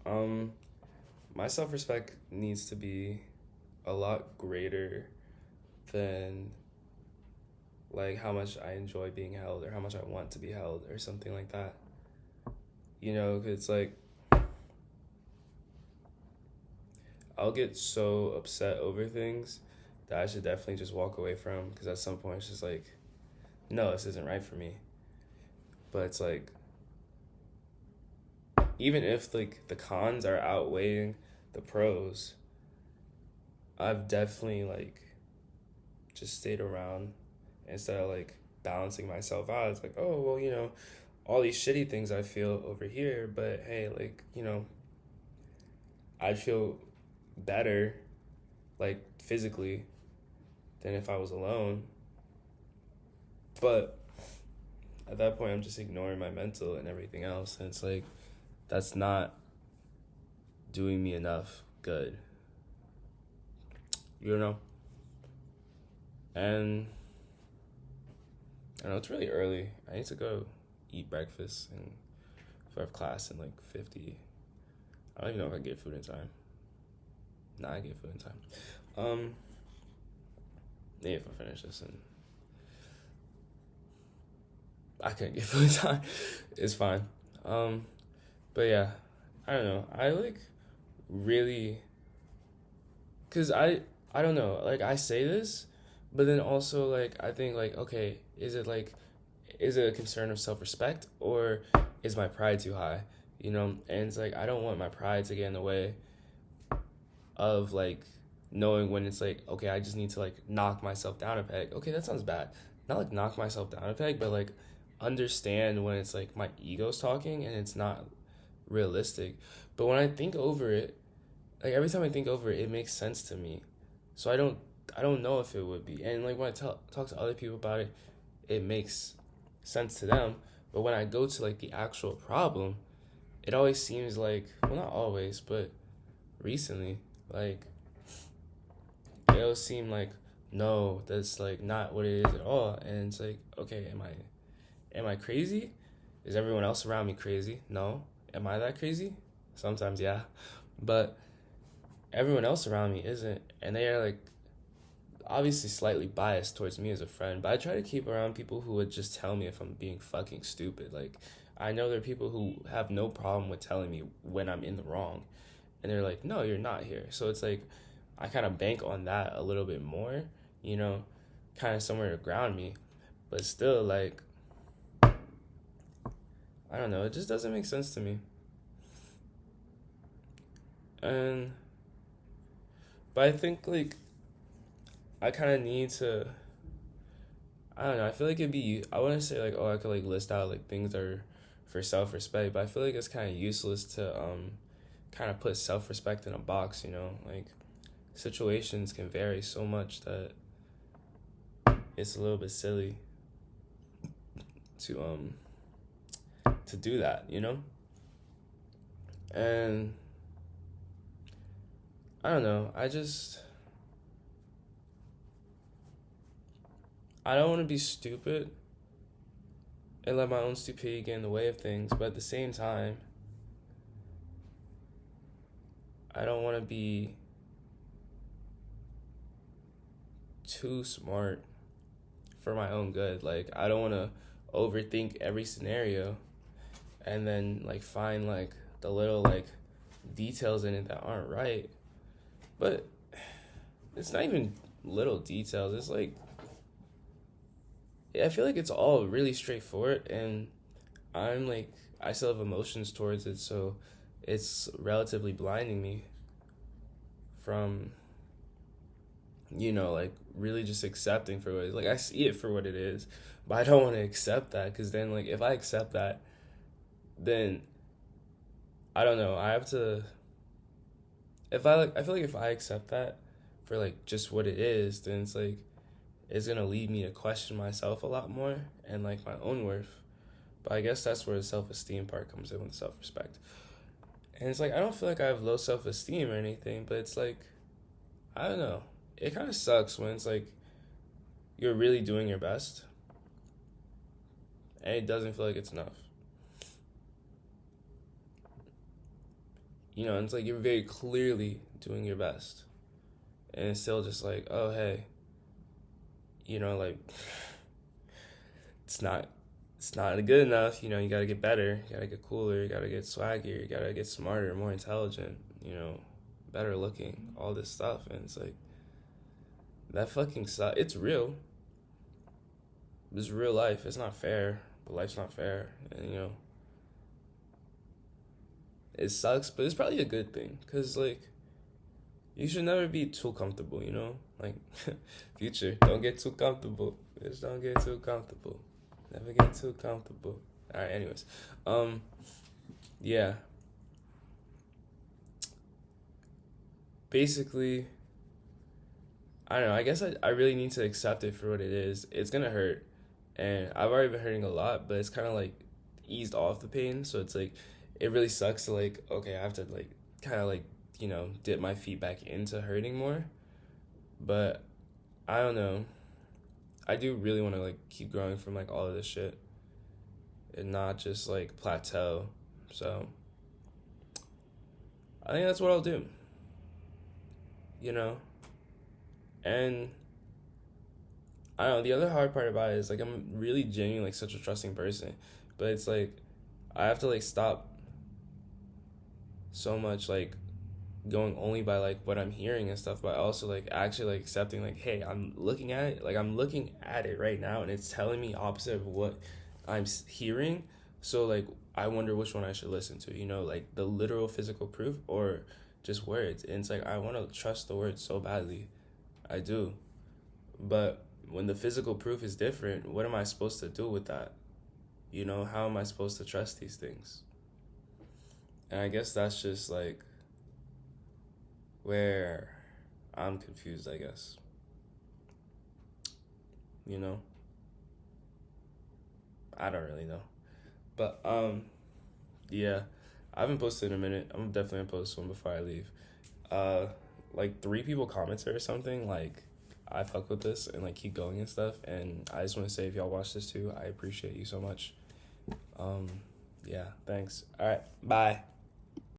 Um, my self-respect needs to be a lot greater than like how much I enjoy being held or how much I want to be held or something like that. You know, 'cause it's like I'll get so upset over things that I should definitely just walk away from because at some point it's just like, no, this isn't right for me. But it's like even if like the cons are outweighing the pros, I've definitely like just stayed around instead of like balancing myself out. It's like, oh well, all these shitty things I feel over here, but hey, like, I'd feel better like physically than if I was alone. But at that point I'm just ignoring my mental and everything else. And it's like that's not doing me enough good. You know? And I know it's really early. I need to go eat breakfast and if I have class in like 50. I don't even know if I get food in time. Nah, I get food in time. Um, maybe if I finish this and I couldn't get food in time, it's fine. Um, but yeah, I don't know. I like really, cause I don't know. Like I say this, but then also like I think like okay, is it a concern of self respect or is my pride too high? And it's like I don't want my pride to get in the way of like knowing when it's like okay, I just need to like knock myself down a peg. Okay, that sounds bad. Not like knock myself down a peg, but like understand when it's like my ego's talking and it's not realistic. But when I think over it, like every time I think over it, it makes sense to me. So I don't know if it would be. And like when I talk to other people about it, it makes sense to them. But when I go to like the actual problem, it always seems like well not always, but recently, like it always seemed like no, that's like not what it is at all. And it's like, okay, am I crazy? Is everyone else around me crazy? No. Am I that crazy? Sometimes yeah. But everyone else around me isn't. And they are like obviously slightly biased towards me as a friend, but I try to keep around people who would just tell me if I'm being fucking stupid. Like, I know there are people who have no problem with telling me when I'm in the wrong, and they're like, no, you're not here. So it's like, I kind of bank on that a little bit more, you know, kind of somewhere to ground me. But still, like, I don't know, it just doesn't make sense to me. And, but I think, like, I kind of need to I don't know. I feel like I wouldn't say like, oh, I could like list out like things that are for self respect, but I feel like it's kind of useless to kind of put self respect in a box. Like situations can vary so much that it's a little bit silly to to do that. And I don't know. I don't want to be stupid and let my own stupidity get in the way of things, but at the same time, I don't want to be too smart for my own good. Like I don't want to overthink every scenario and then like find like the little like details in it that aren't right. But it's not even little details. It's like I feel like it's all really straightforward and I'm like I still have emotions towards it, so it's relatively blinding me from like really just accepting for what it is. Like I see it for what it is, but I don't want to accept that because then like if I accept that, then I don't know. I have to. If I like, I feel like if I accept that for like just what it is, then it's gonna lead me to question myself a lot more and like my own worth. But I guess that's where the self esteem part comes in with self respect. And it's like I don't feel like I have low self esteem or anything, but it's like I don't know. It kind of sucks when it's like you're really doing your best and it doesn't feel like it's enough. you know, and it's like you're very clearly doing your best. And it's still just like, oh, hey, you know, like, it's not it's not good enough. You know, you gotta get better, you gotta get cooler, you gotta get swaggier, you gotta get smarter, more intelligent, you know, better looking, all this stuff. And it's like, that fucking sucks. It's real. It's real life. It's not fair, but life's not fair. And, you know, it sucks, but it's probably a good thing. Because, like, you should never be too comfortable, you know? Like, future, don't get too comfortable. Just don't get too comfortable. Never get too comfortable. Alright, anyways. Yeah. Basically, I don't know. I guess I really need to accept it for what it is. It's gonna hurt. And I've already been hurting a lot, but it's kind of like eased off the pain. So it's like, it really sucks to like, okay, I have to like, kind of like, you know, dip my feet back into hurting more. But I don't know. I do really want to like keep growing from like all of this shit and not just like plateau. So I think that's what I'll do, you know? And I don't know, the other hard part about it is like I'm really genuinely like such a trusting person. But it's like I have to like stop so much like going only by like what I'm hearing and stuff, but also like actually like accepting like, hey, I'm looking at it, like I'm looking at it right now, and it's telling me opposite of what hearing. So like I wonder which one I should listen to. You know, like the literal physical proof or just words. And it's like I want to trust the words so badly, I do, but when the physical proof is different, what am I supposed to do with that? You know, how am I supposed to trust these things? And I guess that's just like where I'm confused, I guess. You know? I don't really know. But yeah. I haven't posted in a minute. I'm definitely gonna post one before I leave. Uh like 3 people commented or something, like I fuck with this and like keep going and stuff, and I just wanna say if y'all watch this too, I appreciate you so much. Um yeah, thanks. Alright, bye.